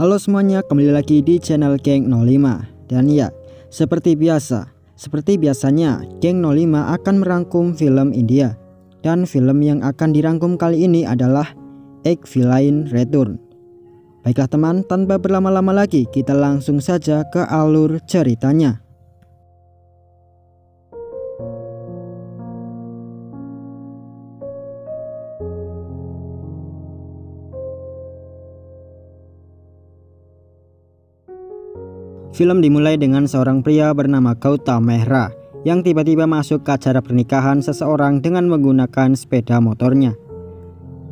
Halo semuanya, kembali lagi di channel Geng 05. Dan ya, seperti biasanya Geng 05 akan merangkum film India. Dan film yang akan dirangkum kali ini adalah Ek Villain Return. Baiklah teman, tanpa berlama-lama lagi kita langsung saja ke alur ceritanya. Film dimulai dengan seorang pria bernama Gautam Mehra yang tiba-tiba masuk ke acara pernikahan seseorang dengan menggunakan sepeda motornya.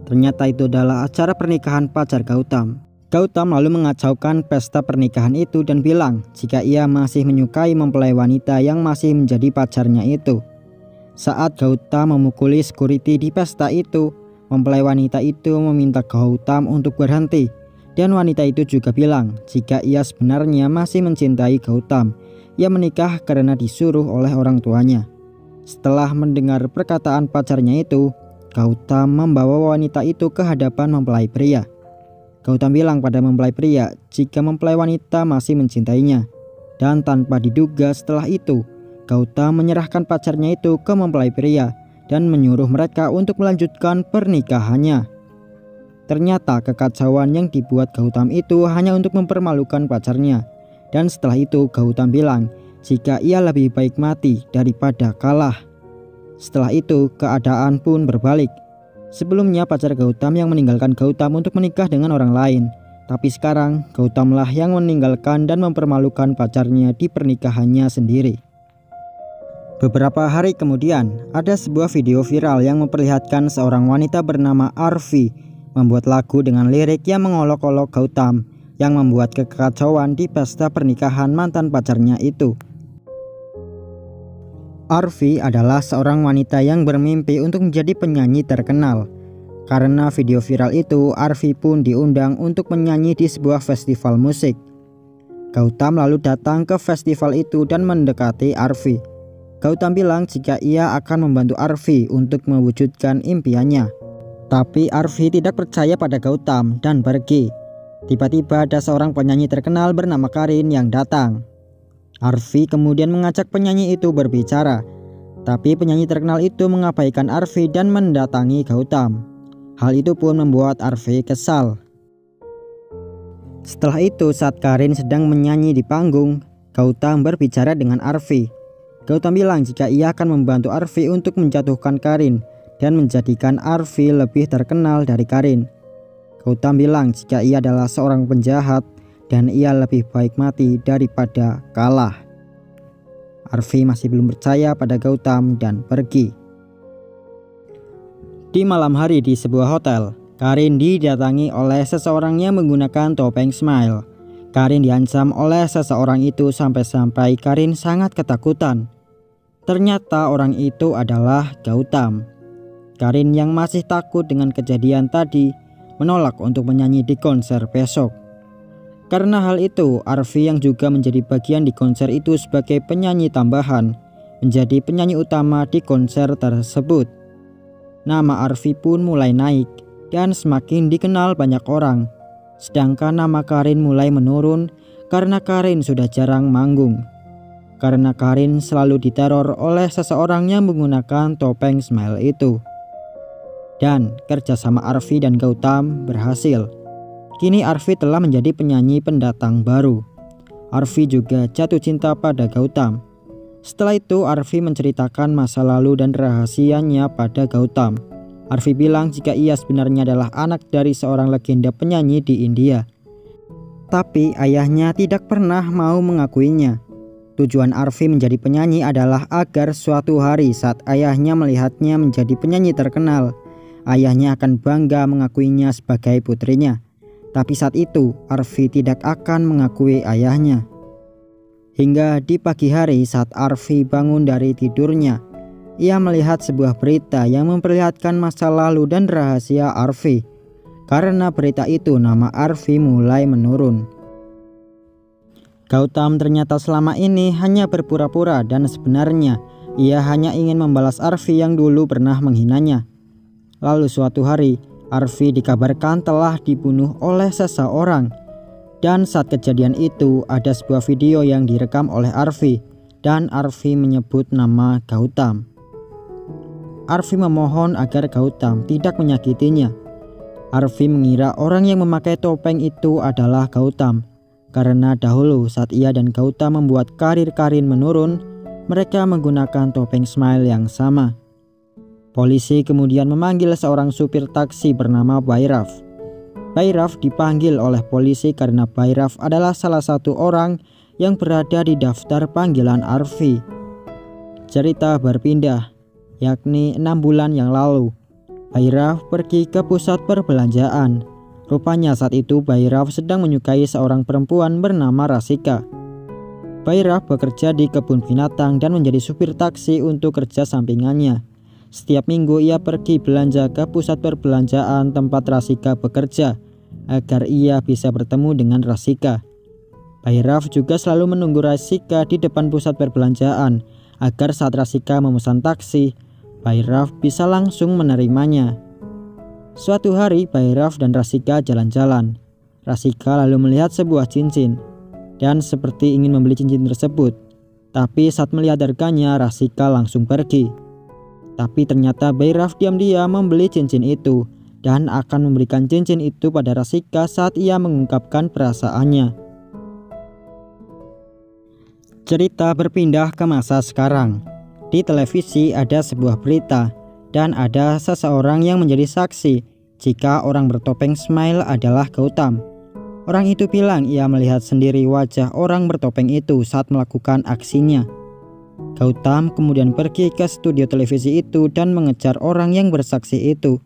Ternyata itu adalah acara pernikahan pacar Gautam. Gautam lalu mengacaukan pesta pernikahan itu dan bilang jika ia masih menyukai mempelai wanita yang masih menjadi pacarnya itu. Saat Gautam memukuli security di pesta itu, mempelai wanita itu meminta Gautam untuk berhenti. Dan wanita itu juga bilang jika ia sebenarnya masih mencintai Gautam. Ia menikah karena disuruh oleh orang tuanya. Setelah mendengar perkataan pacarnya itu, Gautam membawa wanita itu ke hadapan mempelai pria. Gautam bilang pada mempelai pria jika mempelai wanita masih mencintainya. Dan tanpa diduga setelah itu, Gautam menyerahkan pacarnya itu ke mempelai pria dan menyuruh mereka untuk melanjutkan pernikahannya. Ternyata kekacauan yang dibuat Gautam itu hanya untuk mempermalukan pacarnya. Dan setelah itu Gautam bilang jika ia lebih baik mati daripada kalah. Setelah itu keadaan pun berbalik. Sebelumnya pacar Gautam yang meninggalkan Gautam untuk menikah dengan orang lain. Tapi sekarang Gautamlah yang meninggalkan dan mempermalukan pacarnya di pernikahannya sendiri. Beberapa hari kemudian ada sebuah video viral yang memperlihatkan seorang wanita bernama Arfi membuat lagu dengan lirik yang mengolok-olok Gautam yang membuat kekacauan di pesta pernikahan mantan pacarnya itu. Arfi adalah seorang wanita yang bermimpi untuk menjadi penyanyi terkenal. Karena video viral itu, Arfi pun diundang untuk menyanyi di sebuah festival musik. Gautam lalu datang ke festival itu dan mendekati Arfi. Gautam bilang jika ia akan membantu Arfi untuk mewujudkan impiannya. Tapi Arfi tidak percaya pada Gautam dan pergi. Tiba-tiba ada seorang penyanyi terkenal bernama Karin yang datang. Arfi kemudian mengajak penyanyi itu berbicara. Tapi penyanyi terkenal itu mengabaikan Arfi dan mendatangi Gautam. Hal itu pun membuat Arfi kesal. Setelah itu saat Karin sedang menyanyi di panggung, Gautam berbicara dengan Arfi. Gautam bilang jika ia akan membantu Arfi untuk menjatuhkan Karin dan menjadikan Arfi lebih terkenal dari Karin. Gautam bilang jika ia adalah seorang penjahat dan ia lebih baik mati daripada kalah. Arfi masih belum percaya pada Gautam dan pergi. Di malam hari di sebuah hotel, Karin didatangi oleh seseorang yang menggunakan topeng smile. Karin diancam oleh seseorang itu sampai-sampai Karin sangat ketakutan. Ternyata orang itu adalah Gautam. Karin yang masih takut dengan kejadian tadi menolak untuk menyanyi di konser besok. Karena hal itu, Arfi yang juga menjadi bagian di konser itu sebagai penyanyi tambahan, menjadi penyanyi utama di konser tersebut. Nama Arfi pun mulai naik dan semakin dikenal banyak orang. Sedangkan nama Karin mulai menurun karena Karin sudah jarang manggung. Karena Karin selalu diteror oleh seseorang yang menggunakan topeng smile itu. Dan kerjasama Arfi dan Gautam berhasil. Kini Arfi telah menjadi penyanyi pendatang baru. Arfi juga jatuh cinta pada Gautam. Setelah itu Arfi menceritakan masa lalu dan rahasianya pada Gautam. Arfi bilang jika ia sebenarnya adalah anak dari seorang legenda penyanyi di India. Tapi ayahnya tidak pernah mau mengakuinya. Tujuan Arfi menjadi penyanyi adalah agar suatu hari saat ayahnya melihatnya menjadi penyanyi terkenal, ayahnya akan bangga mengakuinya sebagai putrinya. Tapi saat itu Arfi tidak akan mengakui ayahnya. Hingga di pagi hari saat Arfi bangun dari tidurnya, ia melihat sebuah berita yang memperlihatkan masa lalu dan rahasia Arfi. Karena berita itu nama Arfi mulai menurun. Gautam ternyata selama ini hanya berpura-pura dan sebenarnya ia hanya ingin membalas Arfi yang dulu pernah menghinanya. Lalu suatu hari Arfi dikabarkan telah dibunuh oleh seseorang. Dan saat kejadian itu ada sebuah video yang direkam oleh Arfi, dan Arfi menyebut nama Gautam. Arfi memohon agar Gautam tidak menyakitinya. Arfi mengira orang yang memakai topeng itu adalah Gautam, karena dahulu saat ia dan Gautam membuat karir Karin menurun, mereka menggunakan topeng Smile yang sama. Polisi kemudian memanggil seorang supir taksi bernama Bhairav. Bhairav dipanggil oleh polisi karena Bhairav adalah salah satu orang yang berada di daftar panggilan Arfi. Cerita berpindah, yakni 6 bulan yang lalu. Bhairav pergi ke pusat perbelanjaan. Rupanya saat itu Bhairav sedang menyukai seorang perempuan bernama Rasika. Bhairav bekerja di kebun binatang dan menjadi supir taksi untuk kerja sampingannya. Setiap minggu ia pergi belanja ke pusat perbelanjaan tempat Rasika bekerja, agar ia bisa bertemu dengan Rasika. Bhairav juga selalu menunggu Rasika di depan pusat perbelanjaan, agar saat Rasika memesan taksi, Bhairav bisa langsung menerimanya. Suatu hari Bhairav dan Rasika jalan-jalan. Rasika lalu melihat sebuah cincin, dan seperti ingin membeli cincin tersebut. Tapi saat melihat harganya, Rasika langsung pergi. Tapi ternyata Bhairav diam-diam membeli cincin itu dan akan memberikan cincin itu pada Rasika saat ia mengungkapkan perasaannya. Cerita berpindah ke masa sekarang. Di televisi ada sebuah berita dan ada seseorang yang menjadi saksi jika orang bertopeng Smile adalah Gautam. Orang itu bilang ia melihat sendiri wajah orang bertopeng itu saat melakukan aksinya. Gautam kemudian pergi ke studio televisi itu dan mengejar orang yang bersaksi itu.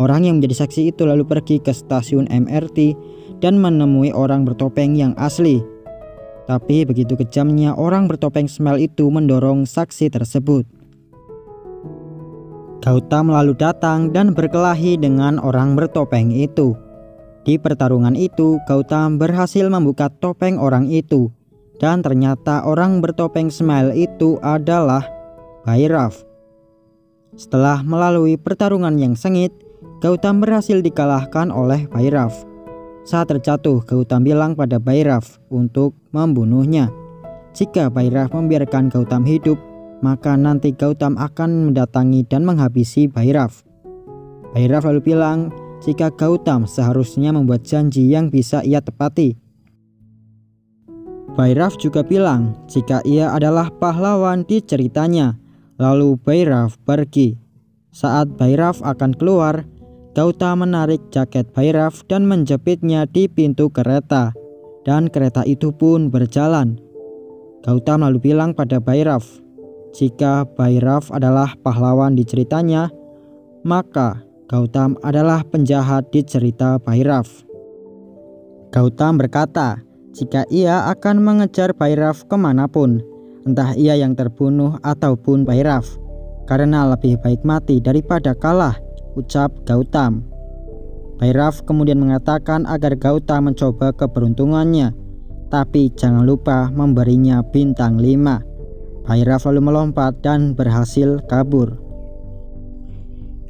Orang yang menjadi saksi itu lalu pergi ke stasiun MRT dan menemui orang bertopeng yang asli. Tapi begitu kejamnya orang bertopeng Smile itu mendorong saksi tersebut. Gautam lalu datang dan berkelahi dengan orang bertopeng itu. Di pertarungan itu, Gautam berhasil membuka topeng orang itu. Dan ternyata orang bertopeng Smile itu adalah Bhairav. Setelah melalui pertarungan yang sengit, Gautam berhasil dikalahkan oleh Bhairav. Saat terjatuh, Gautam bilang pada Bhairav untuk membunuhnya. Jika Bhairav membiarkan Gautam hidup, maka nanti Gautam akan mendatangi dan menghabisi Bhairav. Bhairav lalu bilang jika Gautam seharusnya membuat janji yang bisa ia tepati. Bhairav juga bilang jika ia adalah pahlawan di ceritanya. Lalu Bhairav pergi. Saat Bhairav akan keluar, Gautam menarik jaket Bhairav dan menjepitnya di pintu kereta. Dan kereta itu pun berjalan. Gautam lalu bilang pada Bhairav, jika Bhairav adalah pahlawan di ceritanya, maka Gautam adalah penjahat di cerita Bhairav. Gautam berkata, jika ia akan mengejar Bhairav kemanapun, entah ia yang terbunuh ataupun Bhairav, karena lebih baik mati daripada kalah, ucap Gautam. Bhairav kemudian mengatakan agar Gautam mencoba keberuntungannya, tapi jangan lupa memberinya bintang 5. Bhairav lalu melompat dan berhasil kabur.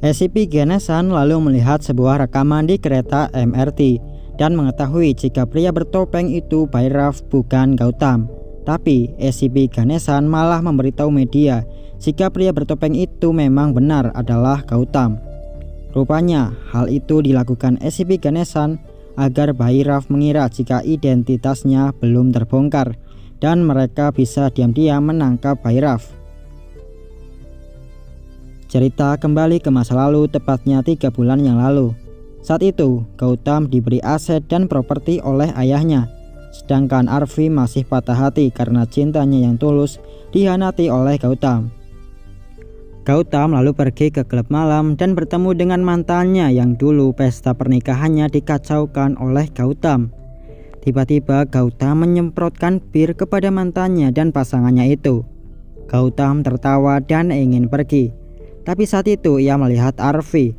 SCP Ganesan lalu melihat sebuah rekaman di kereta MRT dan mengetahui jika pria bertopeng itu Bhairav bukan Gautam. Tapi SCP Ganesan malah memberitahu media jika pria bertopeng itu memang benar adalah Gautam. Rupanya hal itu dilakukan SCP Ganesan agar Bhairav mengira jika identitasnya belum terbongkar dan mereka bisa diam-diam menangkap Bhairav. Cerita kembali ke masa lalu, tepatnya 3 bulan yang lalu. Saat itu, Gautam diberi aset dan properti oleh ayahnya, sedangkan Arfi masih patah hati karena cintanya yang tulus dihianati oleh Gautam. Gautam lalu pergi ke klub malam dan bertemu dengan mantannya yang dulu pesta pernikahannya dikacaukan oleh Gautam. Tiba-tiba Gautam menyemprotkan bir kepada mantannya dan pasangannya itu. Gautam tertawa dan ingin pergi, tapi saat itu ia melihat Arfi,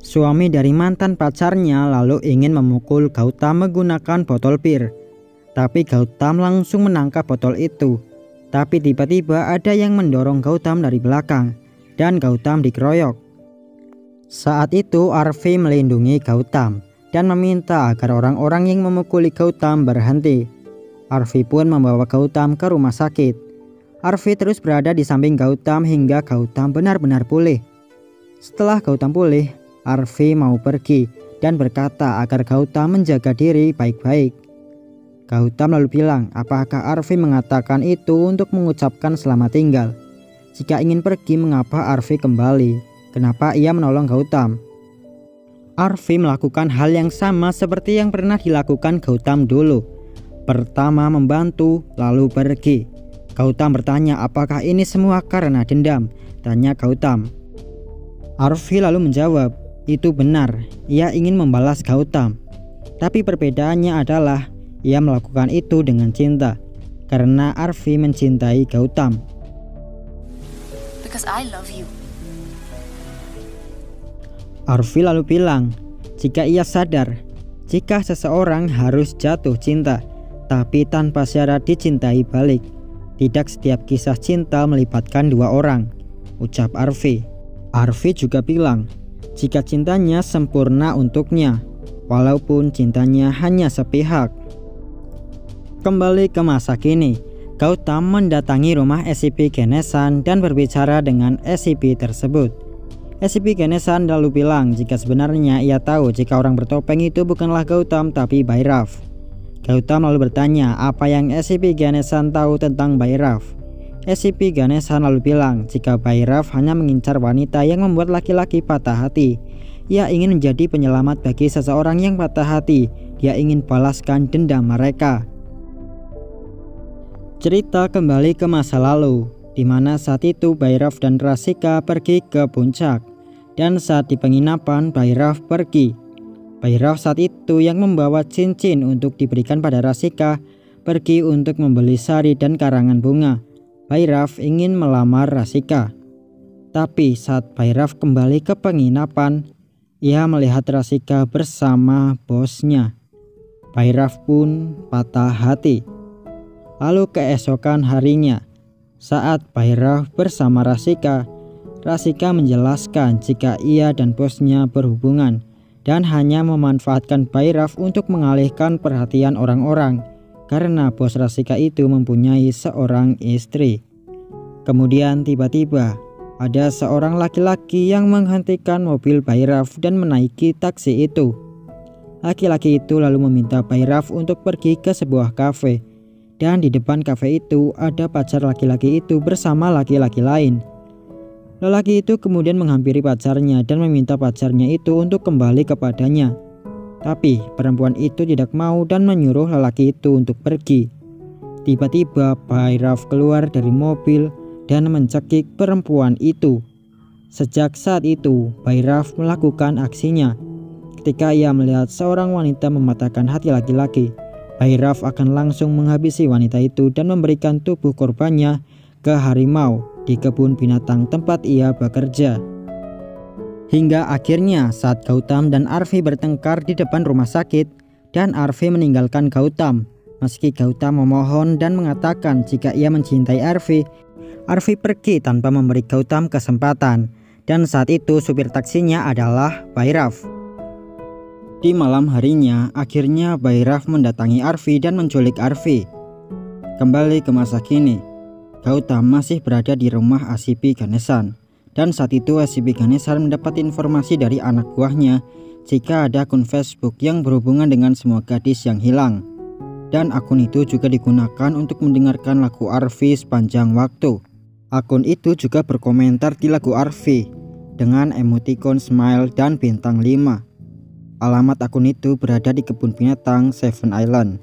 suami dari mantan pacarnya, lalu ingin memukul Gautam menggunakan botol bir. Tapi Gautam langsung menangkap botol itu. Tapi tiba-tiba ada yang mendorong Gautam dari belakang dan Gautam dikeroyok. Saat itu Arfi melindungi Gautam dan meminta agar orang-orang yang memukuli Gautam berhenti. Arfi pun membawa Gautam ke rumah sakit. Arfi terus berada di samping Gautam hingga Gautam benar-benar pulih. Setelah Gautam pulih, Arfi mau pergi dan berkata agar Gautam menjaga diri baik-baik. Gautam lalu bilang apakah Arfi mengatakan itu untuk mengucapkan selamat tinggal. Jika ingin pergi, mengapa Arfi kembali? Kenapa ia menolong Gautam? Arfi melakukan hal yang sama seperti yang pernah dilakukan Gautam dulu. Pertama membantu, lalu pergi. Gautam bertanya apakah ini semua karena dendam, tanya Gautam. Arfi lalu menjawab, itu benar, ia ingin membalas Gautam. Tapi perbedaannya adalah ia melakukan itu dengan cinta, karena Arfi mencintai Gautam. Because I love you. Arfi lalu bilang, jika ia sadar, jika seseorang harus jatuh cinta, tapi tanpa syarat dicintai balik. Tidak setiap kisah cinta melibatkan dua orang, ucap Arfi. Arfi juga bilang, jika cintanya sempurna untuknya, walaupun cintanya hanya sepihak. Kembali ke masa kini, Gautam mendatangi rumah SCP Ganesan dan berbicara dengan SCP tersebut. SCP Ganesan lalu bilang jika sebenarnya ia tahu jika orang bertopeng itu bukanlah Gautam tapi Bhairav. Gautam lalu bertanya apa yang SCP Ganesan tahu tentang Bhairav. SCP Ganesan lalu bilang jika Bhairav hanya mengincar wanita yang membuat laki-laki patah hati. Ia ingin menjadi penyelamat bagi seseorang yang patah hati. Dia ingin balaskan dendam mereka. Cerita kembali ke masa lalu, di mana saat itu Bhairav dan Rasika pergi ke puncak, dan saat di penginapan Bhairav pergi. Bhairav saat itu yang membawa cincin untuk diberikan pada Rasika, pergi untuk membeli sari dan karangan bunga. Bhairav ingin melamar Rasika. Tapi saat Bhairav kembali ke penginapan, ia melihat Rasika bersama bosnya. Bhairav pun patah hati. Lalu keesokan harinya, saat Bhairav bersama Rasika, Rasika menjelaskan jika ia dan bosnya berhubungan dan hanya memanfaatkan Bhairav untuk mengalihkan perhatian orang-orang karena bos Rasika itu mempunyai seorang istri. Kemudian tiba-tiba ada seorang laki-laki yang menghentikan mobil Bhairav dan menaiki taksi itu. Laki-laki itu lalu meminta Bhairav untuk pergi ke sebuah kafe. Dan di depan kafe itu ada pacar laki-laki itu bersama laki-laki lain. Lelaki itu kemudian menghampiri pacarnya dan meminta pacarnya itu untuk kembali kepadanya. Tapi perempuan itu tidak mau dan menyuruh lelaki itu untuk pergi. Tiba-tiba Bhairav keluar dari mobil dan mencekik perempuan itu. Sejak saat itu Bhairav melakukan aksinya. Ketika ia melihat seorang wanita mematahkan hati laki-laki, Bhairav akan langsung menghabisi wanita itu dan memberikan tubuh korbannya ke harimau di kebun binatang tempat ia bekerja. Hingga akhirnya saat Gautam dan Arfi bertengkar di depan rumah sakit dan Arfi meninggalkan Gautam. Meski Gautam memohon dan mengatakan jika ia mencintai Arfi, Arfi pergi tanpa memberi Gautam kesempatan. Dan saat itu supir taksinya adalah Bhairav. Di malam harinya, akhirnya Bhairav mendatangi Arfi dan menculik Arfi. Kembali ke masa kini, Gautam masih berada di rumah SCP Ganesan. Dan saat itu SCP Ganesan mendapat informasi dari anak buahnya jika ada akun Facebook yang berhubungan dengan semua gadis yang hilang. Dan akun itu juga digunakan untuk mendengarkan lagu Arfi sepanjang waktu. Akun itu juga berkomentar di lagu Arfi dengan emoticon smile dan bintang 5. Alamat akun itu berada di kebun binatang Seven Island.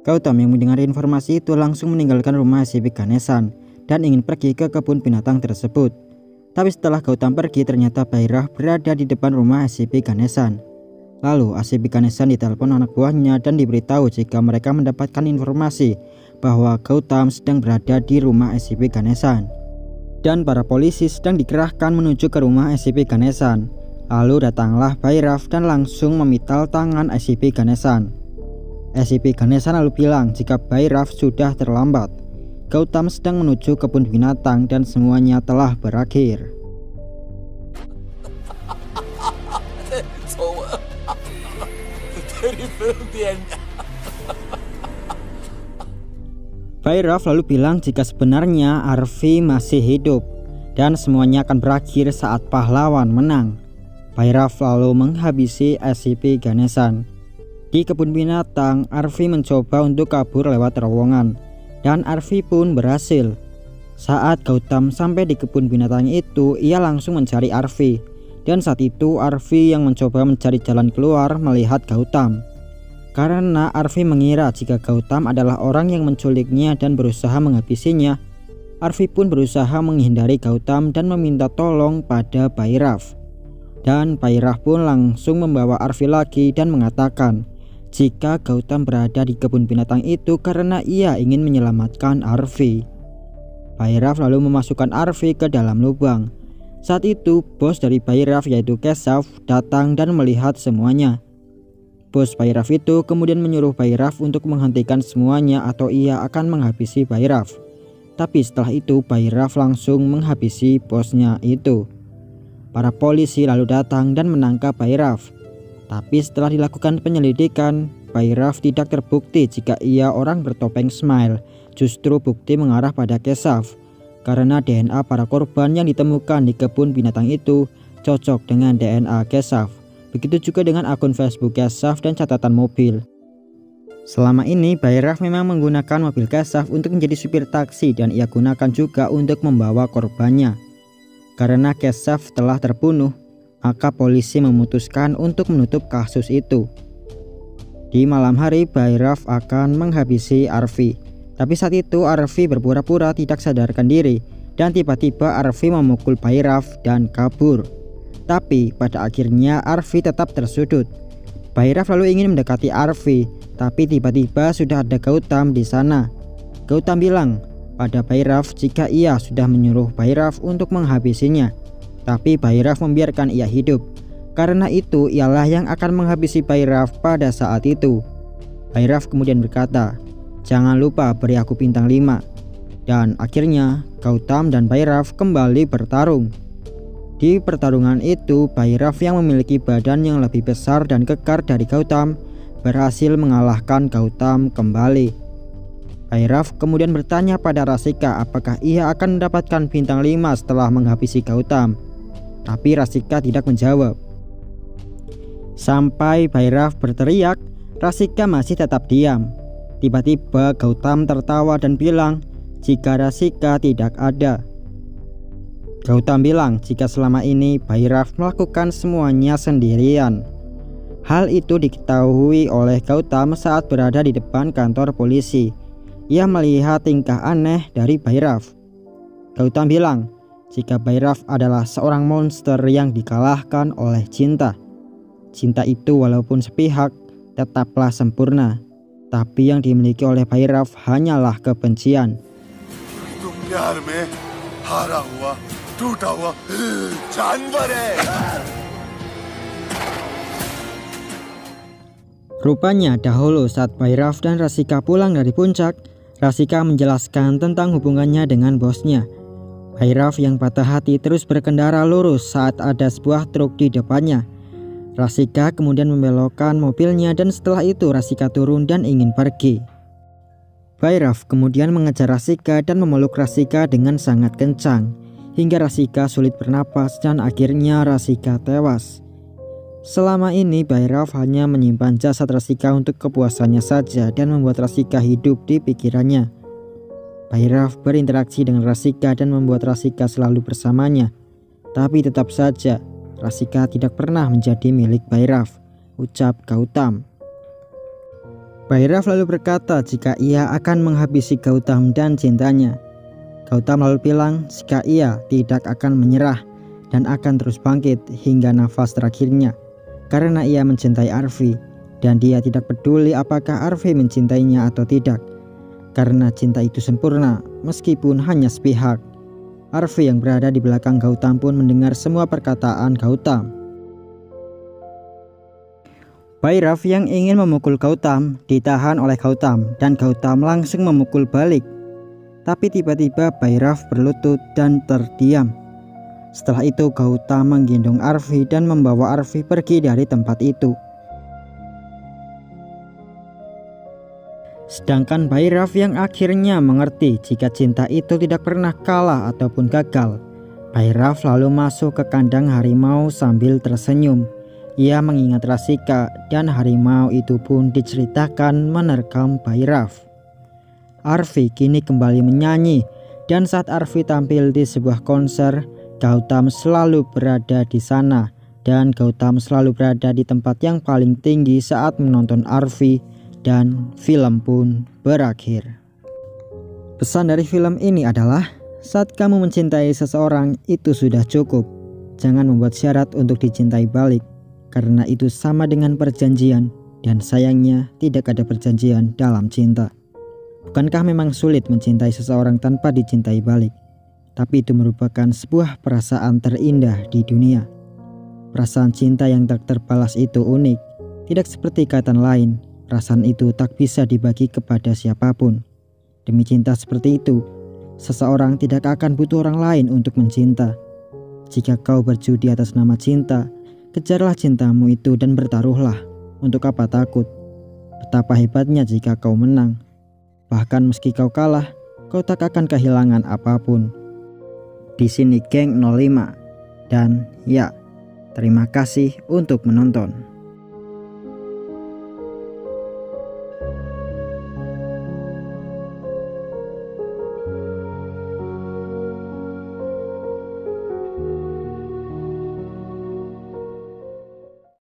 Gautam yang mendengar informasi itu langsung meninggalkan rumah SCP Ganesan dan ingin pergi ke kebun binatang tersebut. Tapi setelah Gautam pergi, ternyata Bhairav berada di depan rumah SCP Ganesan. Lalu SCP Ganesan ditelepon anak buahnya dan diberitahu jika mereka mendapatkan informasi bahwa Gautam sedang berada di rumah SCP Ganesan. Dan para polisi sedang dikerahkan menuju ke rumah SCP Ganesan. Lalu datanglah Bhairav dan langsung memital tangan SCP Ganesan. SCP Ganesan lalu bilang jika Bhairav sudah terlambat. Gautam sedang menuju kebun binatang dan semuanya telah berakhir. Bhairav lalu bilang jika sebenarnya Arfi masih hidup dan semuanya akan berakhir saat pahlawan menang. Bhairav lalu menghabisi SCP Ganeshan. Di kebun binatang, Arfi mencoba untuk kabur lewat terowongan dan Arfi pun berhasil. Saat Gautam sampai di kebun binatang itu, ia langsung mencari Arfi. Dan saat itu Arfi yang mencoba mencari jalan keluar melihat Gautam. Karena Arfi mengira jika Gautam adalah orang yang menculiknya dan berusaha menghabisinya, Arfi pun berusaha menghindari Gautam dan meminta tolong pada Bhairav. Dan Bhairav pun langsung membawa Arfi lagi dan mengatakan jika Gautam berada di kebun binatang itu karena ia ingin menyelamatkan Arfi. Bhairav lalu memasukkan Arfi ke dalam lubang. Saat itu bos dari Bhairav yaitu Keshav datang dan melihat semuanya. Bos Bhairav itu kemudian menyuruh Bhairav untuk menghentikan semuanya atau ia akan menghabisi Bhairav. Tapi setelah itu Bhairav langsung menghabisi bosnya itu. Para polisi lalu datang dan menangkap Bhairav. Tapi setelah dilakukan penyelidikan, Bhairav tidak terbukti jika ia orang bertopeng Smile. Justru bukti mengarah pada Keshav. Karena DNA para korban yang ditemukan di kebun binatang itu cocok dengan DNA Keshav. Begitu juga dengan akun Facebook Keshav dan catatan mobil. Selama ini Bhairav memang menggunakan mobil Keshav untuk menjadi supir taksi dan ia gunakan juga untuk membawa korbannya. Karena Keshav telah terbunuh, maka polisi memutuskan untuk menutup kasus itu. Di malam hari Bhairav akan menghabisi Arfi. Tapi saat itu Arfi berpura-pura tidak sadarkan diri dan tiba-tiba Arfi memukul Bhairav dan kabur. Tapi pada akhirnya Arfi tetap tersudut. Bhairav lalu ingin mendekati Arfi, tapi tiba-tiba sudah ada Gautam di sana. Gautam bilang pada Bhairav jika ia sudah menyuruh Bhairav untuk menghabisinya. Tapi Bhairav membiarkan ia hidup. Karena itu ialah yang akan menghabisi Bhairav pada saat itu. Bhairav kemudian berkata, "Jangan lupa beri aku bintang 5." Dan akhirnya Gautam dan Bhairav kembali bertarung. Di pertarungan itu, Bhairav yang memiliki badan yang lebih besar dan kekar dari Gautam berhasil mengalahkan Gautam kembali. Bhairav kemudian bertanya pada Rasika apakah ia akan mendapatkan bintang 5 setelah menghabisi Gautam. Tapi Rasika tidak menjawab. Sampai Bhairav berteriak, Rasika masih tetap diam. Tiba-tiba Gautam tertawa dan bilang jika Rasika tidak ada. Gautam bilang jika selama ini Bhairav melakukan semuanya sendirian. Hal itu diketahui oleh Gautam saat berada di depan kantor polisi. Ia melihat tingkah aneh dari Bhairav. Gautam bilang jika Bhairav adalah seorang monster yang dikalahkan oleh cinta. Cinta itu walaupun sepihak tetaplah sempurna. Tapi yang dimiliki oleh Bhairav hanyalah kebencian. Rupanya dahulu saat Bhairav dan Rasika pulang dari puncak, Rasika menjelaskan tentang hubungannya dengan bosnya. Bhairav yang patah hati terus berkendara lurus saat ada sebuah truk di depannya. Rasika kemudian membelokkan mobilnya dan setelah itu Rasika turun dan ingin pergi. Bhairav kemudian mengejar Rasika dan memeluk Rasika dengan sangat kencang. Hingga Rasika sulit bernapas dan akhirnya Rasika tewas. Selama ini Bhairav hanya menyimpan jasad Rasika untuk kepuasannya saja dan membuat Rasika hidup di pikirannya. Bhairav berinteraksi dengan Rasika dan membuat Rasika selalu bersamanya. Tapi tetap saja Rasika tidak pernah menjadi milik Bhairav, ucap Gautam. Bhairav lalu berkata jika ia akan menghabisi Gautam dan cintanya. Gautam lalu bilang jika ia tidak akan menyerah dan akan terus bangkit hingga nafas terakhirnya karena ia mencintai Arfi dan dia tidak peduli apakah Arfi mencintainya atau tidak karena cinta itu sempurna meskipun hanya sepihak. Arfi yang berada di belakang Gautam pun mendengar semua perkataan Gautam. Bhairav yang ingin memukul Gautam ditahan oleh Gautam dan Gautam langsung memukul balik. Tapi tiba-tiba Bhairav berlutut dan terdiam. Setelah itu Gautam menggendong Arfi dan membawa Arfi pergi dari tempat itu. Sedangkan Bhairav yang akhirnya mengerti jika cinta itu tidak pernah kalah ataupun gagal. Bhairav lalu masuk ke kandang harimau sambil tersenyum. Ia mengingat Rasika dan harimau itu pun diceritakan menerkam Bhairav. Arvi kini kembali menyanyi, dan saat Arvi tampil di sebuah konser, Gautam selalu berada di sana, dan Gautam selalu berada di tempat yang paling tinggi saat menonton Arvi, dan film pun berakhir. Pesan dari film ini adalah, saat kamu mencintai seseorang itu sudah cukup. Jangan membuat syarat untuk dicintai balik, karena itu sama dengan perjanjian, dan sayangnya tidak ada perjanjian dalam cinta. Bukankah memang sulit mencintai seseorang tanpa dicintai balik? Tapi itu merupakan sebuah perasaan terindah di dunia. Perasaan cinta yang tak terbalas itu unik. Tidak seperti ikatan lain, perasaan itu tak bisa dibagi kepada siapapun. Demi cinta seperti itu, seseorang tidak akan butuh orang lain untuk mencinta. Jika kau berjudi atas nama cinta, kejarlah cintamu itu dan bertaruhlah. Untuk apa takut? Betapa hebatnya jika kau menang. Bahkan meski kau kalah, kau tak akan kehilangan apapun. Di sini Geng 05. Dan ya, terima kasih untuk menonton.